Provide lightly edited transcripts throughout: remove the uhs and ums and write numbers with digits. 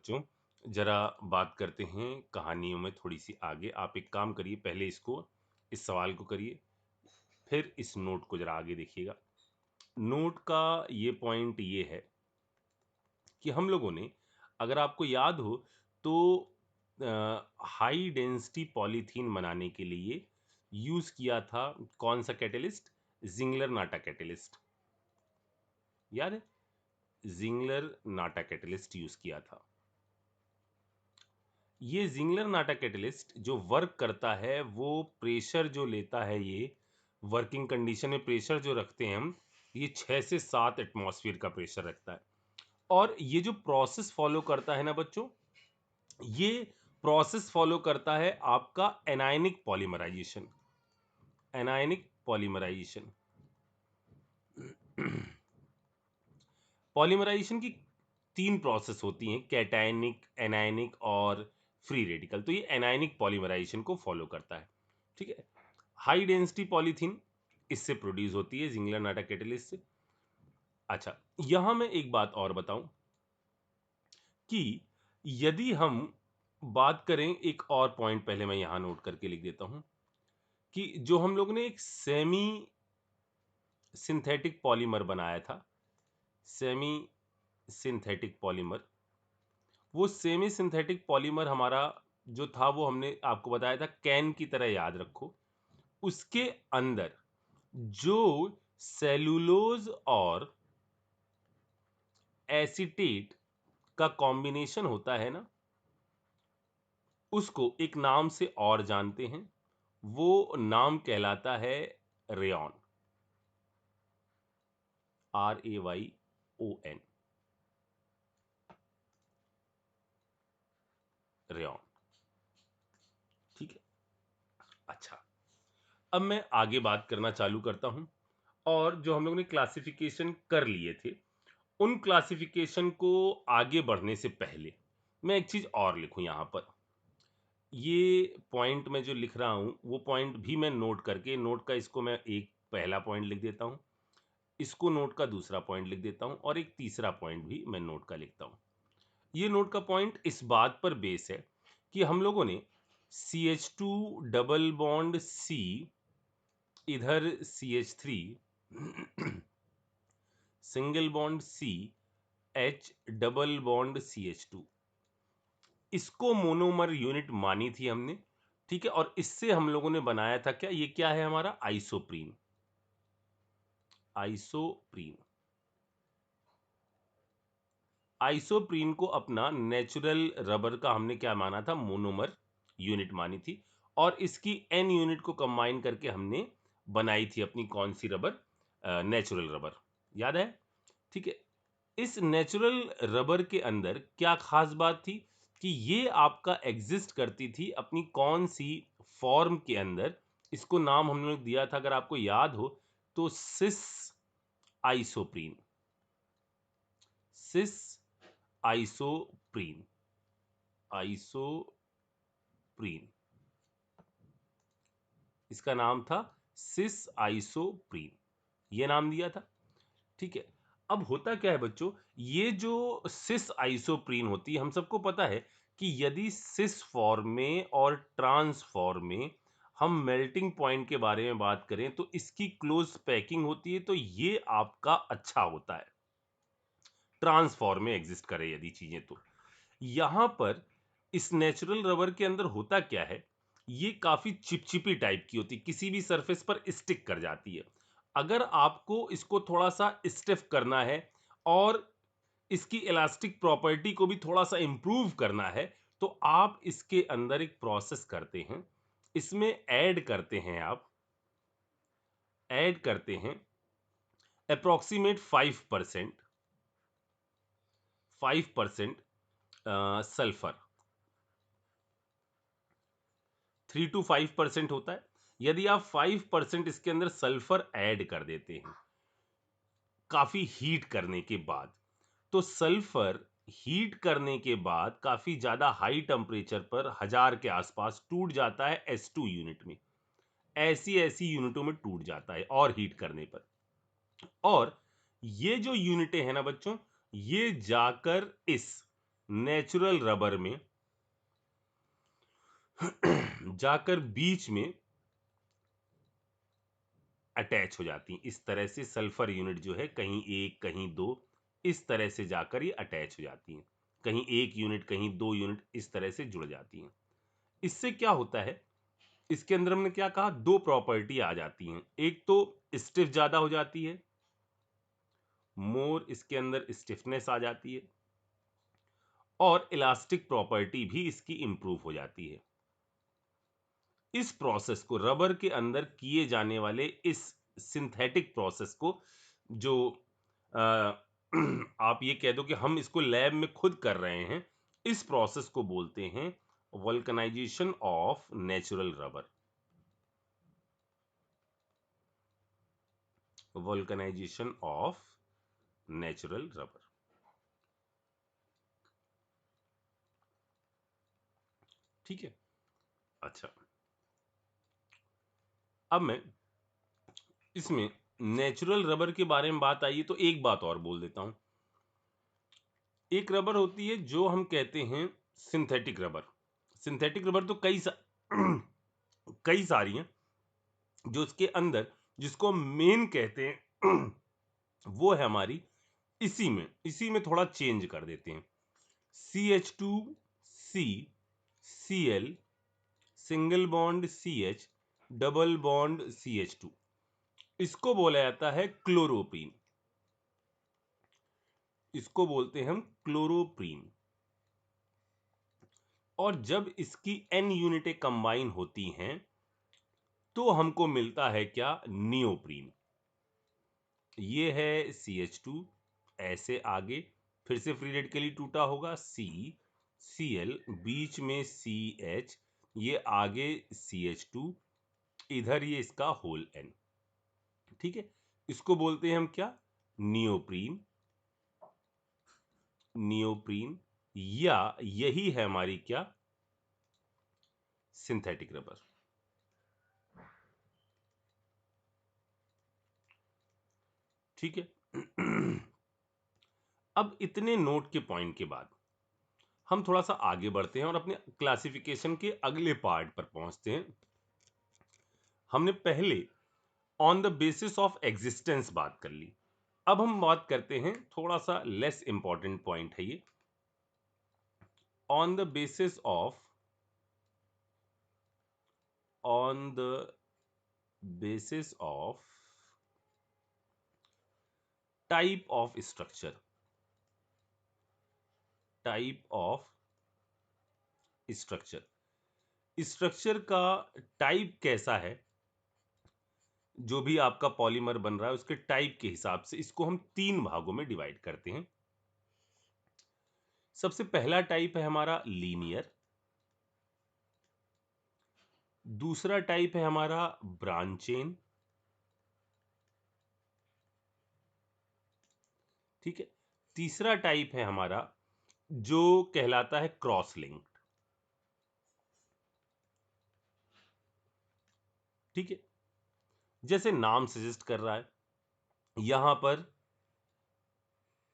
बच्चों, जरा बात करते हैं कहानियों में थोड़ी सी आगे। आप एक काम करिए, पहले इस सवाल को करिए, फिर इस नोट को जरा आगे देखिएगा। नोट का ये पॉइंट ये है कि हम लोगों ने, अगर आपको याद हो तो, हाई डेंसिटी पॉलीथीन बनाने के लिए यूज किया था कौन सा कैटेलिस्ट? जिंगलर नाटा कैटेलिस्ट। याद है? जिंगलर नाटा कैटेलिस्ट यूज किया था। ये जिंगलर नाटा कैटेलिस्ट जो वर्क करता है, वो प्रेशर जो लेता है, ये वर्किंग कंडीशन में प्रेशर जो रखते हैं हम, ये 6 से 7 एटमॉस्फेयर का प्रेशर रखता है। और ये जो प्रोसेस फॉलो करता है ना बच्चों, ये प्रोसेस फॉलो करता है आपका anionic polymerization. Anionic polymerization polymerization की 3 प्रोसेस होती हैं, कैटायनिक, एनायनिक और फ्री रेडिकल। तो ये एनायनिक पॉलीमराइजेशन को फॉलो करता है। ठीक है। हाई डेंसिटी पॉलीथीन इससे प्रोड्यूस होती है, जिंगलर नाटा कैटेलिस्ट से। अच्छा, यहां मैं एक बात और बताऊं कि यदि हम बात करें, एक और पॉइंट पहले मैं यहां नोट करके लिख देता हूं कि जो हम लोग ने एक सेमी सिंथेटिक पॉलीमर बनाया था, सेमी सिंथेटिक पॉलीमर, वो सेमी सिंथेटिक पॉलीमर हमारा जो था, वो हमने आपको बताया था कैन की तरह, याद रखो। उसके अंदर जो सेलुलोज और एसीटेट का कॉम्बिनेशन होता है ना, उसको एक नाम से और जानते हैं। वो नाम कहलाता है रेयॉन। RAYON, rayon. ठीक है। अच्छा, अब मैं आगे बात करना चालू करता हूं। और जो हम लोग ने क्लासिफिकेशन कर लिए थे, उन क्लासिफिकेशन को आगे बढ़ने से पहले मैं एक चीज और लिखूं यहां पर। ये पॉइंट मैं जो लिख रहा हूं, वो पॉइंट भी मैं नोट करके, नोट का इसको मैं एक पहला पॉइंट लिख देता हूं, इसको नोट का दूसरा पॉइंट लिख देता हूं, और एक तीसरा पॉइंट भी मैं नोट का लिखता हूं। ये नोट का पॉइंट इस बात पर बेस है कि हम लोगों ने CH2 डबल बॉन्ड C, इधर CH3 single bond C, H double bond CH2, इसको मोनोमर यूनिट मानी थी हमने। ठीक है। और इससे हम लोगों ने बनाया था क्या? ये क्या है हमारा? आइसोप्रीन। आइसोप्रीन। आइसोप्रीन को अपना नेचुरल रबर का हमने क्या माना था? मोनोमर यूनिट मानी थी। और इसकी एन यूनिट को कंबाइन करके हमने बनाई थी अपनी कौन सी रबर? Natural rubber. याद है? ठीक है। इस नेचुरल रबर के अंदर क्या खास बात थी कि ये आपका एग्जिस्ट करती थी अपनी कौन सी फॉर्म के अंदर? इसको नाम हम लोग दिया था, अगर आपको याद हो तो, सिस आइसोप्रीन। सिस आइसोप्रीन। आइसोप्रीन, इसका नाम था सिस आइसोप्रीन, ये नाम दिया था। ठीक है। अब होता क्या है बच्चों, ये जो सिस आइसोप्रीन होती है, हम सबको पता है कि यदि सिस फॉर्म में और ट्रांस फॉर्म में हम मेल्टिंग पॉइंट के बारे में बात करें, तो इसकी क्लोज पैकिंग होती है, तो ये आपका अच्छा होता है ट्रांस फॉर्म में एग्जिस्ट करे यदि चीजें। तो यहां पर इस नेचुरल रबर के अंदर होता क्या है, ये काफी चिपचिपी टाइप की होती है, किसी भी सरफेस पर स्टिक कर जाती है। अगर आपको इसको थोड़ा सा स्टिफ करना है और इसकी इलास्टिक प्रॉपर्टी को भी थोड़ा सा इंप्रूव करना है, तो आप इसके अंदर एक प्रोसेस करते हैं, इसमें ऐड करते हैं अप्रोक्सीमेट 5% सल्फर। 3 to 5% होता है। यदि आप 5% इसके अंदर सल्फर ऐड कर देते हैं काफी हीट करने के बाद, तो सल्फर हीट करने के बाद काफी ज्यादा हाई टेम्परेचर पर 1000 के आसपास टूट जाता है S2 यूनिट में। ऐसी ऐसी यूनिटों में टूट जाता है और हीट करने पर। और ये जो यूनिटें हैं ना बच्चों, ये जाकर इस नेचुरल रबर में जाकर बीच में अटैच हो जाती हैं। इस तरह से सल्फर यूनिट जो है कहीं एक कहीं दो, इस तरह से जाकर ये अटैच हो जाती हैं। कहीं एक यूनिट कहीं दो यूनिट इस तरह से जुड़ जाती हैं। इससे क्या होता है, इसके अंदर हमने क्या कहा, दो प्रॉपर्टी आ जाती हैं। एक तो स्टिफ ज्यादा हो जाती है, मोर इसके अंदर स्टिफनेस आ जाती है, और इलास्टिक प्रॉपर्टी भी इसकी इंप्रूव हो जाती है। इस प्रोसेस को, रबर के अंदर किए जाने वाले इस सिंथेटिक प्रोसेस को, जो आ, आप ये कह दो कि हम इसको लैब में खुद कर रहे हैं, इस प्रोसेस को बोलते हैं vulcanization of natural rubber. Vulcanization of natural rubber. ठीक है। अच्छा, अब मैं इसमें नेचुरल रबर के बारे में बात आई है तो एक बात और बोल देता हूं। एक रबर होती है जो हम कहते हैं सिंथेटिक रबर। सिंथेटिक रबर तो कई सारी हैं, जो इसके अंदर, जिसको हम मेन कहते हैं, वो है हमारी, इसी में थोड़ा चेंज कर देते हैं। CH2C, Cl, single bond CH, double bond CH2, इसको बोला जाता है क्लोरोप्रीन। इसको बोलते हैं हम क्लोरोप्रीन। और जब इसकी n यूनिटें कंबाइन होती हैं तो हमको मिलता है क्या, नियोप्रीन। ये है CH2, ऐसे आगे फिर से फ्री रेडिकली टूटा होगा Cl, बीच में CH, ये आगे CH2, इधर ये इसका होल N। ठीक है, इसको बोलते हैं हम क्या, नियोप्रीन। नियोप्रीन, या यही है हमारी क्या, सिंथेटिक रबर। ठीक है। अब इतने नोट के पॉइंट के बाद हम थोड़ा सा आगे बढ़ते हैं और अपने क्लासिफिकेशन के अगले पार्ट पर पहुंचते हैं। हमने पहले on the basis of existence बात कर ली। अब हम बात करते हैं, थोड़ा सा लेस इंपॉर्टेंट पॉइंट है ये, on the basis of, on the basis of type of structure. Type of structure, structure का टाइप कैसा है, जो भी आपका पॉलीमर बन रहा है उसके टाइप के हिसाब से इसको हम तीन भागों में डिवाइड करते हैं। सबसे पहला टाइप है हमारा लीनियर, दूसरा टाइप है हमारा ब्रांच चेन, ठीक है, तीसरा टाइप है हमारा जो कहलाता है क्रॉस लिंक्ड। ठीक है, जैसे नाम सजेस्ट कर रहा है, यहां पर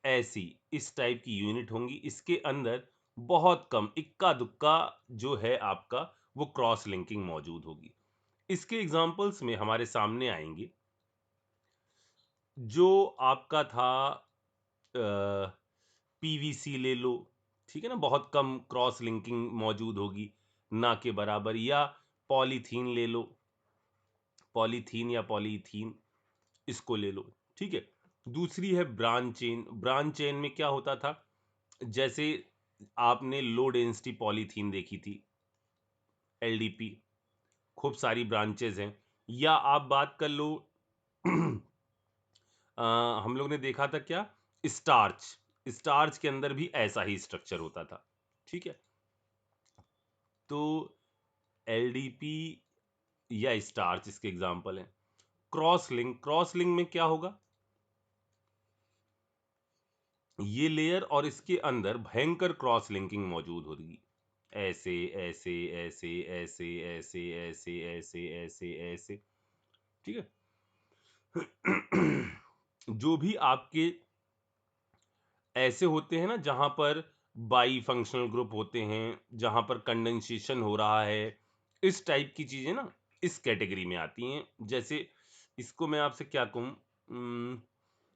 ऐसी इस टाइप की यूनिट होंगी, इसके अंदर बहुत कम इक्का दुक्का जो है आपका वो क्रॉस लिंकिंग मौजूद होगी। इसके एग्जांपल्स में हमारे सामने आएंगे, जो आपका था पीवीसी ले लो, ठीक है ना, बहुत कम क्रॉस लिंकिंग मौजूद होगी, ना के बराबर, या पॉलीथीन ले लो, पॉलीथीन या पॉलीथीन, इसको ले लो। ठीक है, दूसरी है ब्रांच चेन। ब्रांच चेन में क्या होता था, जैसे आपने लो डेंसिटी पॉलीथीन देखी थी, LDP, खूब सारी ब्रांचेज हैं। या आप बात कर लो हम लोग ने देखा था क्या, स्टार्च। स्टार्च के अंदर भी ऐसा ही स्ट्रक्चर होता था। ठीक है, तो LDP या स्टार्च इसके एग्जाम्पल हैं। क्रॉस लिंक, क्रॉस लिंक में क्या होगा, ये लेयर और इसके अंदर भयंकर क्रॉस लिंकिंग मौजूद होगी, ऐसे ऐसे ऐसे ऐसे ऐसे ऐसे ऐसे ऐसे ऐसे। ठीक है। जो भी आपके ऐसे होते हैं ना, जहां पर बाई फंक्शनल ग्रुप होते हैं जहां पर कंडेंसेशन हो रहा है, इस टाइप की चीजें ना इस कैटेगरी में आती हैं। जैसे इसको मैं आपसे क्या कहूँ,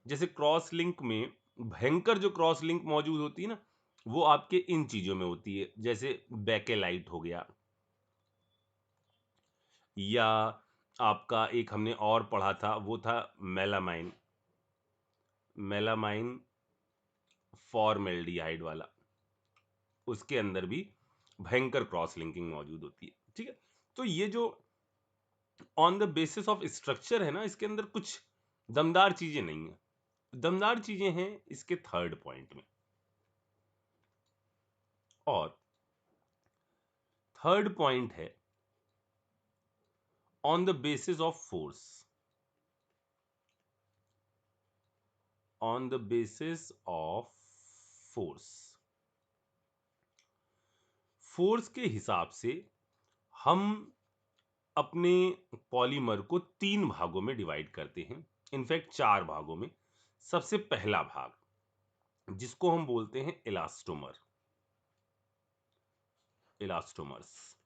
जैसे क्रॉस लिंक में भयंकर जो क्रॉस लिंक मौजूद होती है ना, वो आपके इन चीजों में होती है, जैसे बेकेलाइट हो गया, या आपका एक हमने और पढ़ा था वो था मेलामाइन, मेलामाइन फॉर्मेल्डिहाइड वाला, उसके अंदर भी भयंकर क्रॉस लिंकिंग मौजूद होती है। ठीक है, तो ये जो on the basis of structure है ना, इसके अंदर कुछ दमदार चीजें नहीं है। दमदार चीजें हैं इसके थर्ड पॉइंट में। और थर्ड पॉइंट है on the basis of force, on the basis of force, force के हिसाब से हम अपने पॉलीमर को 3 भागों में डिवाइड करते हैं, इनफैक्ट 4 भागों में। सबसे पहला भाग जिसको हम बोलते हैं इलास्टोमर, इलास्टोमर्स।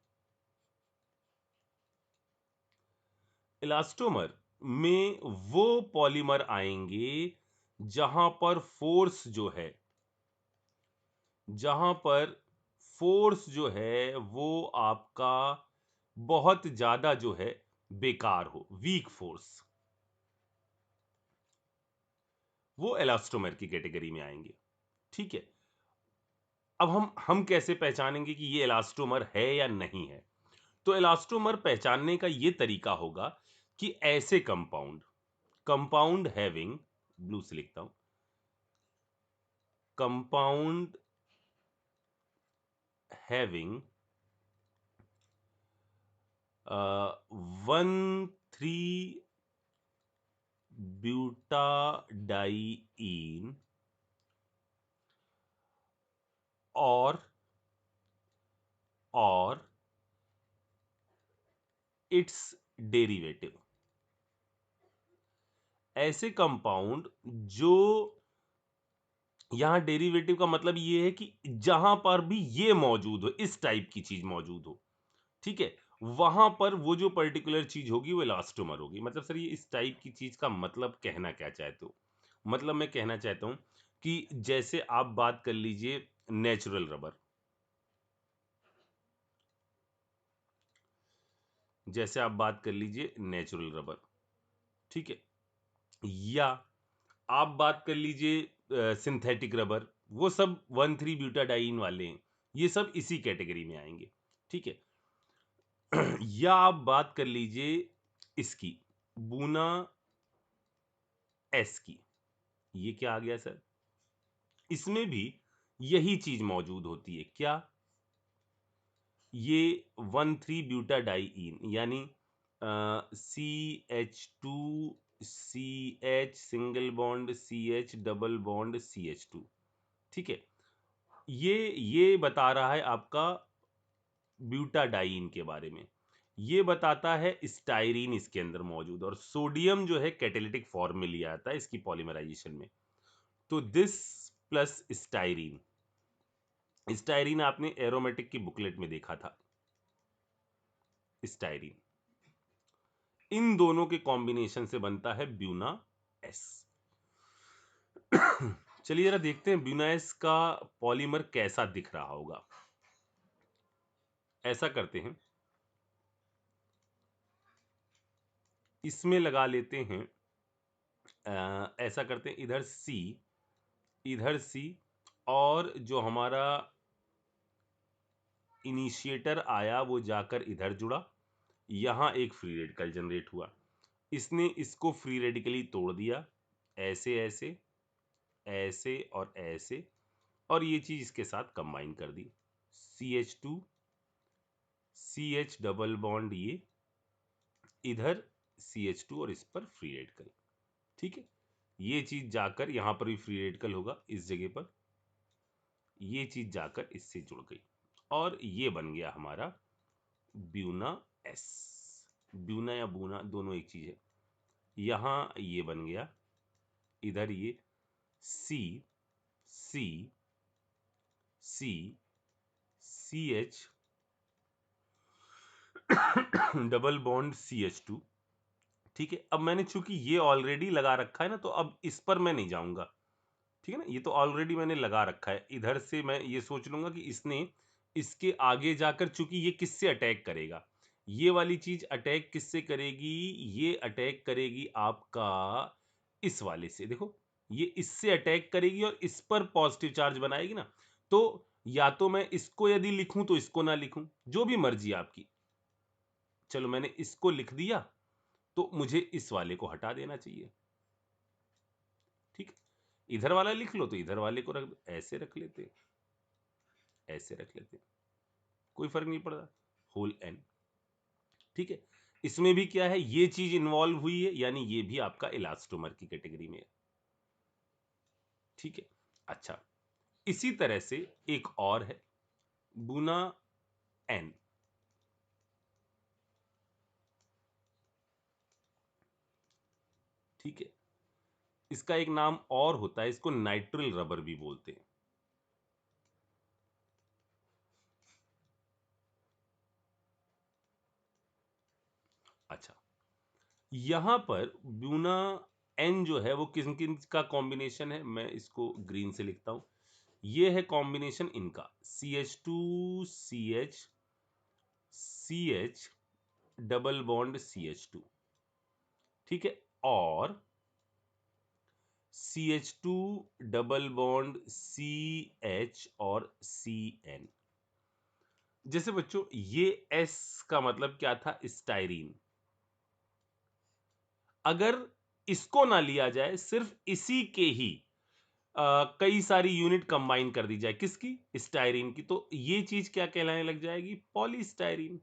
इलास्टोमर में वो पॉलीमर आएंगे जहां पर फोर्स जो है, जहां पर फोर्स जो है वो आपका बहुत ज्यादा जो है बेकार हो, वीक फोर्स, वो इलास्टोमर की कैटेगरी में आएंगे। ठीक है, अब हम कैसे पहचानेंगे कि ये इलास्टोमर है या नहीं है? तो इलास्टोमर पहचानने का ये तरीका होगा कि ऐसे कंपाउंड, कंपाउंड हैविंग, ब्लू से लिखता हूं, कंपाउंड हैविंग 1,3 ब्यूटाडाइईन और इट्स डेरिवेटिव, ऐसे कंपाउंड जो, यहां डेरिवेटिव का मतलब ये है कि जहां पर भी ये मौजूद हो, इस टाइप की चीज मौजूद हो, ठीक है, वहां पर वो जो पर्टिकुलर चीज होगी वो इलास्टोमर होगी। मतलब सर ये इस टाइप की चीज का मतलब कहना क्या चाहते हो? मतलब मैं कहना चाहता हूं कि जैसे आप बात कर लीजिए नेचुरल रबर, जैसे आप बात कर लीजिए नेचुरल रबर, ठीक है, या आप बात कर लीजिए सिंथेटिक रबर, वो सब 1,3 ब्यूटाडाइन वाले हैं, ये सब इसी कैटेगरी में आएंगे। ठीक है, या आप बात कर लीजिए इसकी बूना एस की, ये क्या आ गया सर? इसमें भी यही चीज मौजूद होती है, क्या? ये 1,3 ब्यूटाडाइईन, यानी CH2CH single bond CH double bond CH2, ठीक है, ये बता रहा है आपका ब्यूटाडाइन के बारे में। ये बताता है स्टाइरीन इसके अंदर मौजूद, और सोडियम जो है कैटेलिटिक फॉर्म में लिया जाता है इसकी पॉलीमराइजेशन में। तो दिस प्लस स्टाइरीन, स्टाइरीन आपने एरोमेटिक की बुकलेट में देखा था, स्टाइरीन, इन दोनों के कॉम्बिनेशन से बनता है ब्यूना एस। चलिए जरा देखते हैं ब्यूना एस का पॉलीमर कैसा दिख रहा होगा। ऐसा करते हैं, इसमें लगा लेते हैं, ऐसा करते हैं, इधर सी, इधर सी, और जो हमारा इनिशिएटर आया वो जाकर इधर जुड़ा, यहां एक फ्री रेडिकल जनरेट हुआ, इसने इसको फ्री रेडिकली तोड़ दिया, ऐसे ऐसे ऐसे और ऐसे, और ये चीज इसके साथ कंबाइन कर दी, CH2 CH डबल बॉन्ड, ये इधर CH2 और इस पर फ्री रेडिकल। ठीक है, ये चीज जाकर यहां पर भी फ्री रेडिकल होगा इस जगह पर, ये चीज जाकर इससे जुड़ गई, और ये बन गया हमारा ब्यूना एस। ब्यूना या बूना दोनों एक चीज है। यहां ये बन गया, इधर ये C C CH double bond CH2। ठीक है, अब मैंने चूंकि ये ऑलरेडी लगा रखा है ना, तो अब इस पर मैं नहीं जाऊंगा। ठीक है ना, ये तो ऑलरेडी मैंने लगा रखा है। इधर से मैं ये सोच लूंगा कि इसने इसके आगे जाकर, चूंकि ये किससे अटैक करेगा, ये वाली चीज अटैक किससे करेगी, ये अटैक करेगी आपका इस वाले से। देखो, ये इससे अटैक करेगी और इस पर पॉजिटिव चार्ज बनाएगी ना। तो या तो मैं इसको यदि लिखूं तो इसको ना लिखूं, जो भी मर्जी आपकी। चलो, मैंने इसको लिख दिया, तो मुझे इस वाले को हटा देना चाहिए। ठीक, इधर वाला लिख लो तो इधर वाले को रख, ऐसे रख लेते, ऐसे रख लेते, कोई फर्क नहीं पड़ता, होल एन। ठीक है, इसमें भी क्या है, ये चीज इन्वॉल्व हुई है, यानी ये भी आपका इलास्टोमर की कैटेगरी में है। ठीक है, अच्छा, इसी तरह से एक और है, बुना एन। ठीक है, इसका एक नाम और होता है, इसको नाइट्रिल रबर भी बोलते हैं। अच्छा, यहां पर ब्यूना एन जो है वो किन किन का कॉम्बिनेशन है, मैं इसको ग्रीन से लिखता हूं। ये है कॉम्बिनेशन इनका, CH2CH CH double bond CH2। ठीक है, और CH2 डबल बॉन्ड CH और CN। जैसे बच्चों, ये S का मतलब क्या था, स्टाइरीन। अगर इसको ना लिया जाए, सिर्फ इसी के ही कई सारी यूनिट कंबाइन कर दी जाए, किसकी, स्टाइरीन की, तो ये चीज क्या कहलाने लग जाएगी, पॉलीस्टाइरीन।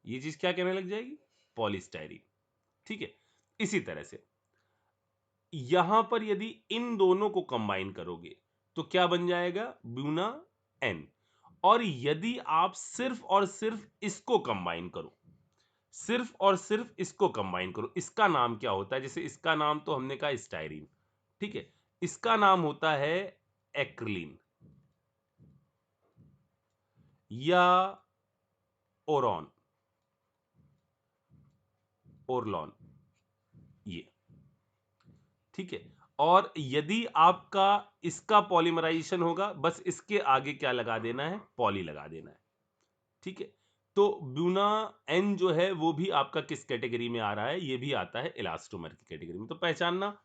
ये चीज क्या कहने लग जाएगी, पॉलीस्टाइरीन। ठीक है, इसी तरह से यहां पर यदि इन दोनों को कंबाइन करोगे तो क्या बन जाएगा, ब्यूना एन। और यदि आप सिर्फ और सिर्फ इसको कंबाइन करो, सिर्फ और सिर्फ इसको कंबाइन करो, इसका नाम क्या होता है, जैसे इसका नाम तो हमने कहा स्टाइरीन। ठीक है, इसका नाम होता है एक्रिलीन या ओरॉन, ओरलॉन, ये। ठीक है, और यदि आपका इसका पॉलीमराइजेशन होगा, बस इसके आगे क्या लगा देना है, पॉली लगा देना है। ठीक है, तो ब्यूना एन जो है वो भी आपका किस कैटेगरी में आ रहा है, ये भी आता है इलास्टोमर की कैटेगरी में। तो पहचानना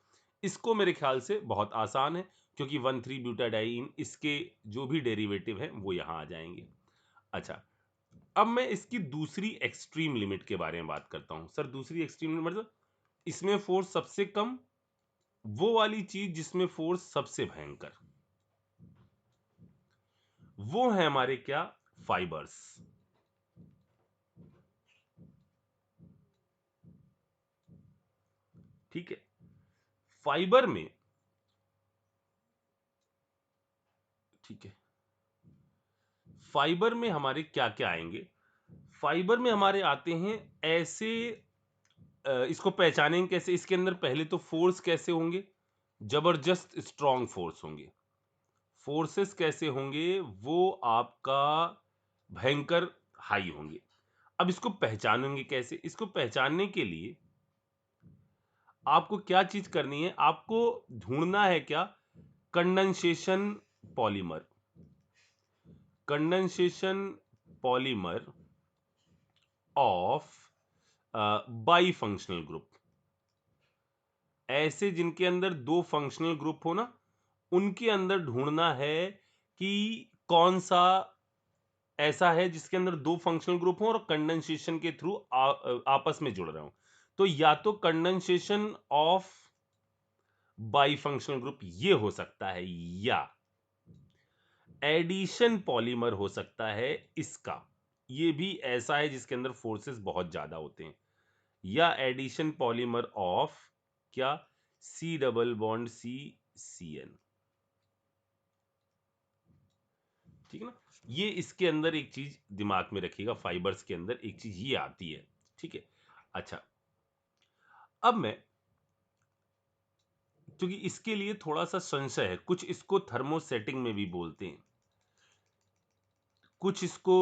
इसको मेरे ख्याल से बहुत आसान है, क्योंकि 1,3 ब्यूटाडाइन इसके जो भी डेरिवेटिव हैं वो यहां आ जाएंगे। अच्छा, अब मैं इसकी दूसरी एक्सट्रीम लिमिट के बारे में बात करता हूं। सर, दूसरी एक्सट्रीम लिमिट मतलब इसमें फोर्स सबसे कम, वो वाली चीज जिसमें फोर्स सबसे भयंकर, वो है हमारे क्या, फाइबर्स। ठीक है, फाइबर में, ठीक है, फाइबर में हमारे क्या क्या आएंगे, फाइबर में हमारे आते हैं ऐसे, इसको पहचानेंगे कैसे, इसके अंदर पहले तो फोर्स कैसे होंगे, जबरदस्त स्ट्रॉन्ग फोर्स होंगे। फोर्सेस कैसे होंगे, वो आपका भयंकर हाई होंगे। अब इसको पहचानेंगे कैसे, इसको पहचानने के लिए आपको क्या चीज करनी है, आपको ढूंढना है क्या, condensation polymer, condensation polymer of by functional group. ऐसे जिनके अंदर दो फंक्शनल ग्रुप हो ना, उनके अंदर ढूंढना है कि कौन सा ऐसा है जिसके अंदर दो फंक्शनल ग्रुप हो और कंडेंसेशन के थ्रू आपस में जुड़ रहे हो। तो या तो condensation of by functional group ये हो सकता है, या एडिशन पॉलीमर हो सकता है इसका, ये भी ऐसा है जिसके अंदर फोर्सेस बहुत ज्यादा होते हैं, या एडिशन पॉलीमर ऑफ क्या, सी डबल बॉन्ड CN। ठीक है ना, ये इसके अंदर एक चीज दिमाग में रखिएगा, फाइबर्स के अंदर एक चीज ये आती है। ठीक है, अच्छा, अब मैं क्योंकि इसके लिए थोड़ा सा संशय है, कुछ इसको थर्मोसेटिंग में भी बोलते हैं, कुछ इसको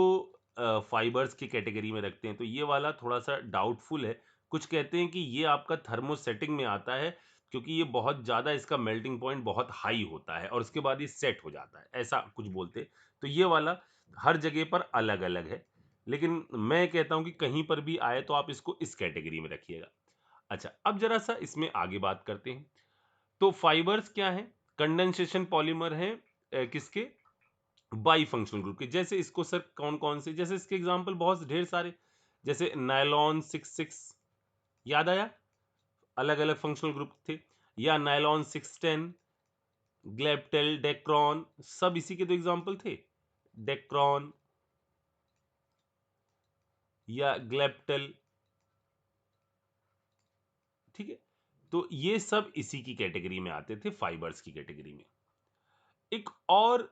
फाइबर्स की कैटेगरी में रखते हैं, तो ये वाला थोड़ा सा डाउटफुल है। कुछ कहते हैं कि ये आपका थर्मोसेटिंग में आता है क्योंकि ये बहुत ज़्यादा इसका मेल्टिंग पॉइंट बहुत हाई होता है और उसके बाद ये सेट हो जाता है, ऐसा कुछ बोलते हैं। तो ये वाला हर जगह पर अलग अलग है, लेकिन मैं कहता हूँ कि कहीं पर भी आए तो आप इसको इस कैटेगरी में रखिएगा। अच्छा, अब जरा सा इसमें आगे बात करते हैं। तो फाइबर्स क्या है? कंडेंसेशन पॉलीमर है किसके? बाई फंक्शनल ग्रुप के। जैसे इसको सर कौन कौन से, जैसे इसके एग्जांपल बहुत ढेर सारे, जैसे नायलॉन 66, याद आया? अलग अलग फंक्शनल ग्रुप थे। या नायलॉन 610, ग्लेप्टेल, डेक्रॉन, सब इसी के तो एग्जांपल थे। डेक्रॉन या ग्लेप्टेल, ठीक है। तो ये सब इसी की कैटेगरी में आते थे, फाइबर्स की कैटेगरी में। एक और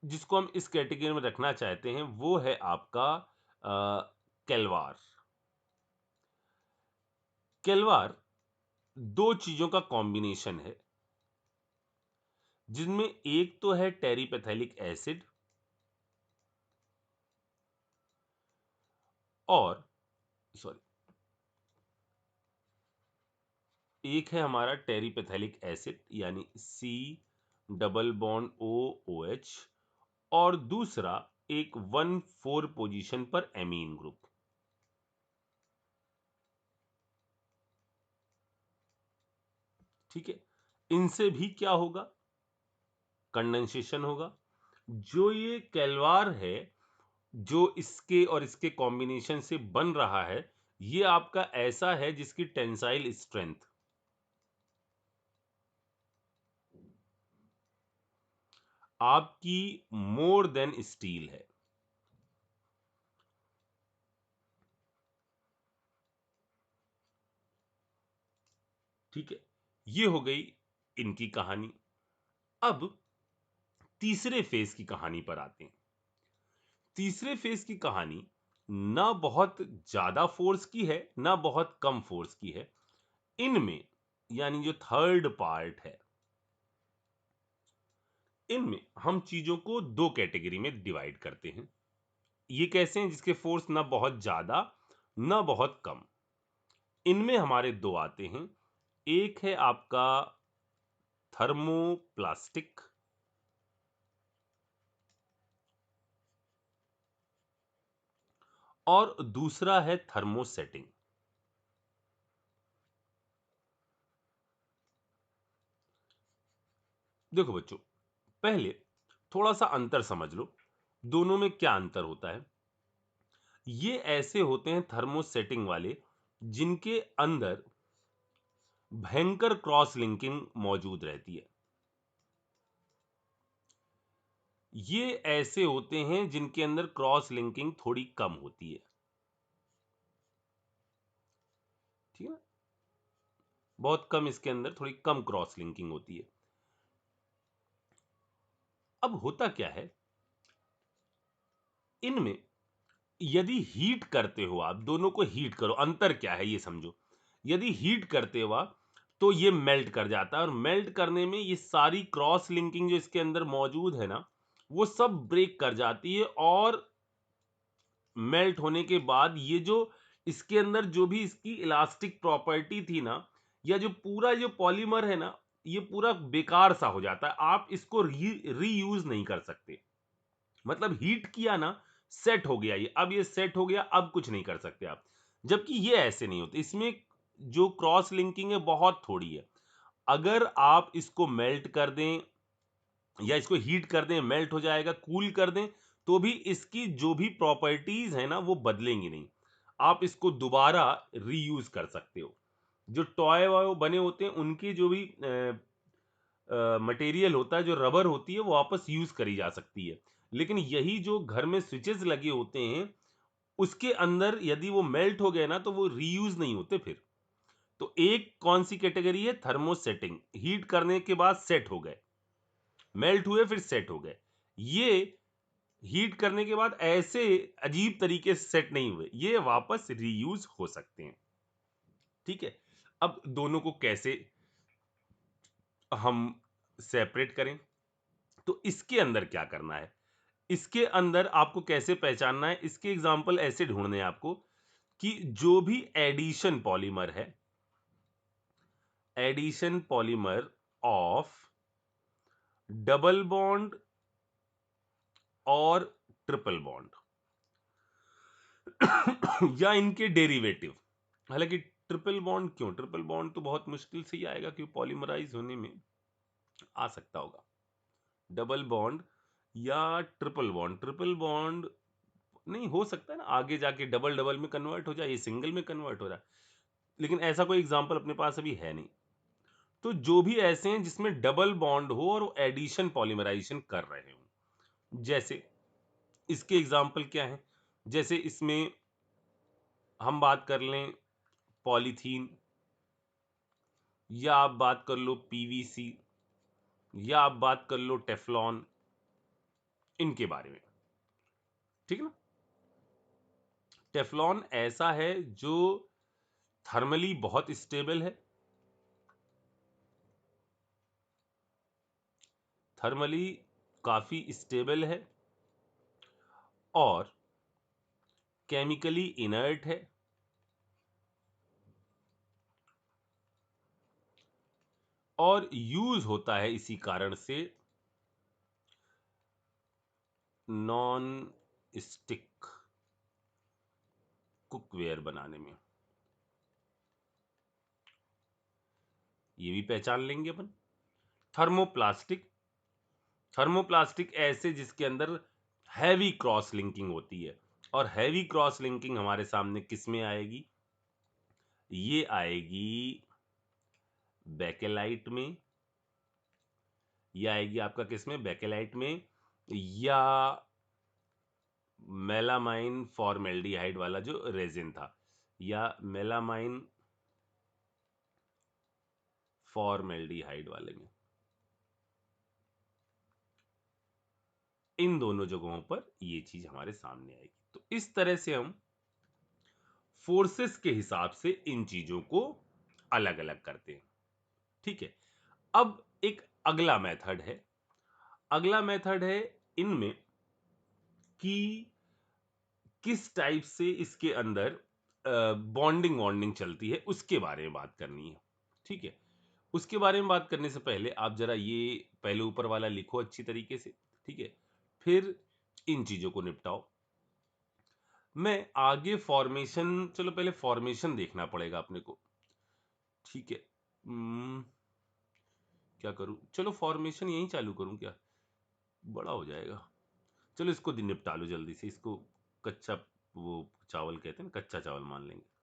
जिसको हम इस कैटेगरी में रखना चाहते हैं वो है आपका कैलवार। कैलवार दो चीजों का कॉम्बिनेशन है, जिनमें एक तो है टेरिपेथैलिक एसिड और सॉरी, एक है हमारा टेरिपेथैलिक एसिड यानी C double bond O O H, और दूसरा एक 1,4 पोजीशन पर एमीन ग्रुप। ठीक है, इनसे भी क्या होगा? कंडेंसेशन होगा। जो ये कैलवार है, जो इसके और इसके कॉम्बिनेशन से बन रहा है, ये आपका ऐसा है जिसकी टेंसाइल स्ट्रेंथ आपकी मोर देन स्टील है। ठीक है, ये हो गई इनकी कहानी। अब तीसरे फेज की कहानी पर आते हैं। तीसरे फेज की कहानी ना बहुत ज्यादा फोर्स की है ना बहुत कम फोर्स की है। इनमें यानी जो थर्ड पार्ट है, इनमें हम चीजों को दो कैटेगरी में डिवाइड करते हैं। ये कैसे हैं? जिसके फोर्स ना बहुत ज्यादा ना बहुत कम। इनमें हमारे दो आते हैं। एक है आपका थर्मोप्लास्टिक और दूसरा है थर्मोसेटिंग। देखो बच्चों, पहले थोड़ा सा अंतर समझ लो, दोनों में क्या अंतर होता है। ये ऐसे होते हैं थर्मोसेटिंग वाले जिनके अंदर भयंकर क्रॉस लिंकिंग मौजूद रहती है। ये ऐसे होते हैं जिनके अंदर क्रॉस लिंकिंग थोड़ी कम होती है। ठीक है ना? बहुत कम, इसके अंदर थोड़ी कम क्रॉस लिंकिंग होती है। अब होता क्या है, इनमें यदि हीट करते हो आप, दोनों को हीट करो, अंतर क्या है ये समझो। यदि हीट करते हो आप तो ये मेल्ट कर जाता है, और मेल्ट करने में ये सारी क्रॉस लिंकिंग जो इसके अंदर मौजूद है ना, वो सब ब्रेक कर जाती है। और मेल्ट होने के बाद ये जो इसके अंदर जो भी इसकी इलास्टिक प्रॉपर्टी थी ना, या जो पूरा जो पॉलीमर है ना, ये पूरा बेकार सा हो जाता है। आप इसको रीयूज नहीं कर सकते। मतलब हीट किया ना, सेट हो गया ये, अब ये सेट हो गया, अब कुछ नहीं कर सकते आप। जबकि ये ऐसे नहीं होते, इसमें जो क्रॉस लिंकिंग है बहुत थोड़ी है। अगर आप इसको मेल्ट कर दें या इसको हीट कर दें, मेल्ट हो जाएगा, कूल कर दें, तो भी इसकी जो भी प्रॉपर्टीज है ना वो बदलेंगी नहीं। आप इसको दोबारा रीयूज कर सकते हो। जो टॉय वॉय बने होते हैं उनकी जो भी मटेरियल होता है, जो रबर होती है, वो वापस यूज करी जा सकती है। लेकिन यही जो घर में स्विचेस लगे होते हैं, उसके अंदर यदि वो मेल्ट हो गए ना तो वो रीयूज नहीं होते फिर। तो एक कौन सी कैटेगरी है? थर्मोसेटिंग, हीट करने के बाद सेट हो गए, मेल्ट हुए फिर सेट हो गए। ये हीट करने के बाद ऐसे अजीब तरीके से सेट नहीं हुए, ये वापस रीयूज हो सकते हैं। ठीक है, अब दोनों को कैसे हम सेपरेट करें, तो इसके अंदर क्या करना है, इसके अंदर आपको कैसे पहचानना है, इसके एग्जाम्पल ऐसे ढूंढने हैं आपको कि जो भी एडिशन पॉलीमर है, addition polymer of double bond और ट्रिपल बॉन्ड या इनके डेरिवेटिव। हालांकि ट्रिपल बॉन्ड क्यों, ट्रिपल बॉन्ड तो बहुत मुश्किल से ही आएगा क्योंकि पॉलीमराइज होने में आ सकता होगा। डबल बॉन्ड या ट्रिपल बॉन्ड, ट्रिपल बॉन्ड नहीं हो सकता है ना, आगे जाके डबल डबल में कन्वर्ट हो जाए, ये सिंगल में कन्वर्ट हो रहा है, लेकिन ऐसा कोई एग्जांपल अपने पास अभी है नहीं। तो जो भी ऐसे हैं जिसमें डबल बॉन्ड हो और वो एडिशन पॉलीमराइजेशन कर रहे हो, जैसे इसके एग्जांपल क्या हैं, जैसे इसमें हम बात कर लें पॉलीथीन, या आप बात कर लो पीवीसी, या आप बात कर लो टेफ्लॉन, इनके बारे में, ठीक है ना। टेफ्लॉन ऐसा है जो थर्मली बहुत स्टेबल है, थर्मली काफी स्टेबल है और केमिकली इनर्ट है, और यूज होता है इसी कारण से नॉन स्टिक कुकवेयर बनाने में। ये भी पहचान लेंगे अपन। थर्मोप्लास्टिक, थर्मोप्लास्टिक ऐसे जिसके अंदर हैवी क्रॉस लिंकिंग होती है, और हैवी क्रॉस लिंकिंग हमारे सामने किस में आएगी, ये आएगी बेकेलाइट में, ये आएगी आपका किस में, बेकेलाइट में, या मेलामाइन फॉर्मेल्डिहाइड वाला जो रेजिन था, या मेलामाइन फॉर्मेल्डिहाइड वाले में, इन दोनों जगहों पर ये चीज हमारे सामने आएगी। तो इस तरह से हम फोर्सेस के हिसाब से इन चीजों को अलग अलग करते हैं, ठीक है। अब एक अगला मेथड है, अगला मेथड है इनमें कि किस टाइप से इसके अंदर बॉन्डिंग वॉन्डिंग चलती है, उसके बारे में बात करनी है, ठीक है। उसके बारे में बात करने से पहले आप जरा ये पहले ऊपर वाला लिखो अच्छी तरीके से, ठीक है, फिर इन चीजों को निपटाओ। मैं आगे फॉर्मेशन, चलो पहले फॉर्मेशन देखना पड़ेगा अपने को, ठीक है। क्या करूं, चलो फॉर्मेशन यहीं चालू करूं क्या, बड़ा हो जाएगा। चलो इसको निपटा लो जल्दी से, इसको कच्चा वो चावल कहते हैं ना, कच्चा चावल मान लेंगे।